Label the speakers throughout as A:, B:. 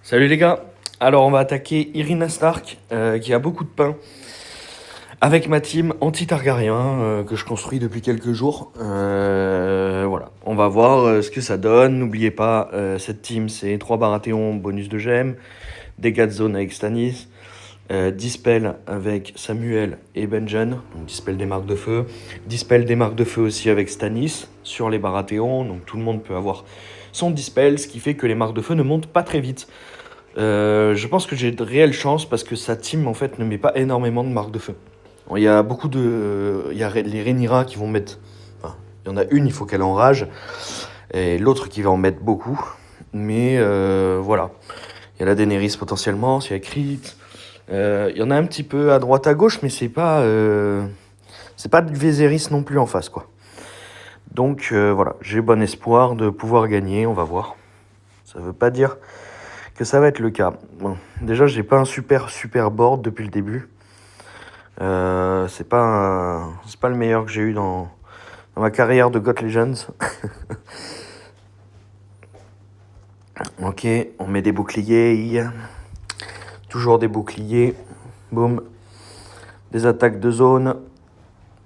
A: Salut les gars, alors on va attaquer Irina Stark qui a beaucoup de pain avec ma team anti-Targaryen que je construis depuis quelques jours. Voilà, on va voir ce que ça donne. N'oubliez pas, cette team c'est 3 Baratheon, bonus de gemmes, dégâts de zone avec Stannis, Dispel avec Samuel et Benjen, donc Dispel des marques de feu, Dispel des marques de feu aussi avec Stannis sur les Baratheon, donc tout le monde peut avoir son Dispel, ce qui fait que les marques de feu ne montent pas très vite. Je pense que j'ai de réelles chances parce que sa team en fait ne met pas énormément de marques de feu. Bon, il y a beaucoup de. Il y a les Rhaenyra qui vont mettre. Enfin, il y en a une, il faut qu'elle enrage. Et l'autre qui va en mettre beaucoup. Mais voilà. Il y a la Daenerys potentiellement, il y a Crit. Il y en a un petit peu à droite à gauche, mais c'est pas. C'est pas du Viserys non plus en face, quoi. Donc voilà, j'ai bon espoir de pouvoir gagner, on va voir. Ça veut pas dire que ça va être le cas. Bon, déjà, j'ai pas un super board depuis le début. C'est pas le meilleur que j'ai eu dans ma carrière de GOT Legends. Ok, on met des boucliers. Toujours des boucliers. Boum. Des attaques de zone.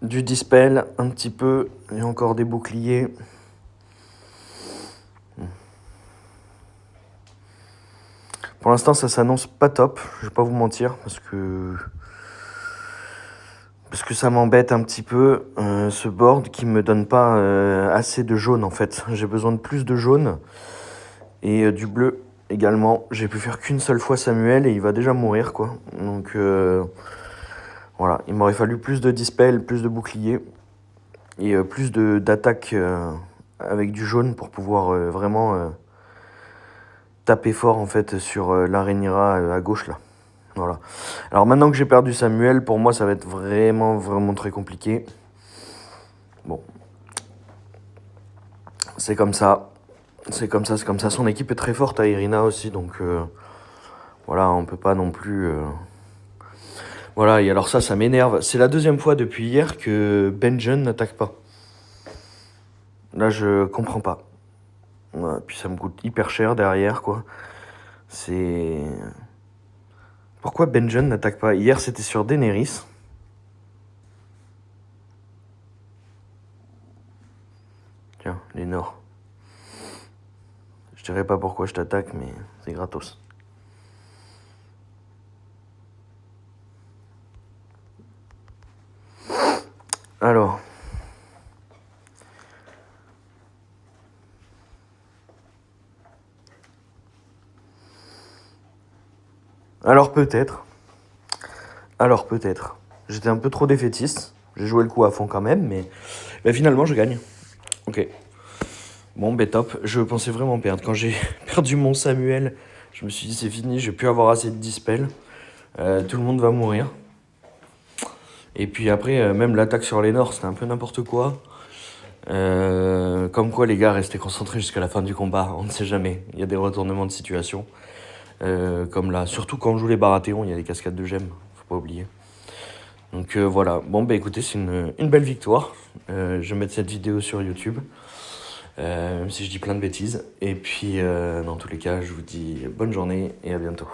A: Du dispel, un petit peu. Et encore des boucliers. Pour l'instant, ça s'annonce pas top. Je vais pas vous mentir. Parce que ça m'embête un petit peu, ce board qui me donne pas assez de jaune en fait. J'ai besoin de plus de jaune et du bleu également. J'ai pu faire qu'une seule fois Samuel et il va déjà mourir quoi. Donc voilà, il m'aurait fallu plus de dispel, plus de boucliers et plus d'attaque avec du jaune pour pouvoir vraiment taper fort en fait sur la Rhaenyra à gauche là. Voilà. Alors maintenant que j'ai perdu Samuel, pour moi ça va être vraiment très compliqué. Bon. C'est comme ça. C'est comme ça. Son équipe est très forte à Irina aussi, donc voilà, on peut pas non plus... Voilà, et alors ça m'énerve. C'est la deuxième fois depuis hier que Benjen n'attaque pas. Là, je comprends pas. Ouais, puis ça me coûte hyper cher derrière, quoi. C'est... Pourquoi Benjen n'attaque pas? Hier, c'était sur Daenerys. Tiens, les Nords. Je dirais pas pourquoi je t'attaque, mais c'est gratos. Alors... Alors peut-être. J'étais un peu trop défaitiste. J'ai joué le coup à fond quand même, mais finalement je gagne. Ok. Bon, top. Je pensais vraiment perdre. Quand j'ai perdu mon Samuel, je me suis dit c'est fini, je vais plus avoir assez de dispel. Tout le monde va mourir. Et puis après, même l'attaque sur les Nords, c'était un peu n'importe quoi. Comme quoi les gars, restez concentrés jusqu'à la fin du combat. On ne sait jamais. Il y a des retournements de situation. Comme là. Surtout quand on joue les Baratheon, il y a des cascades de gemmes. Faut pas oublier. Donc voilà. Bon, écoutez, c'est une belle victoire. Je vais mettre cette vidéo sur YouTube. Même si je dis plein de bêtises. Et puis, dans tous les cas, je vous dis bonne journée et à bientôt.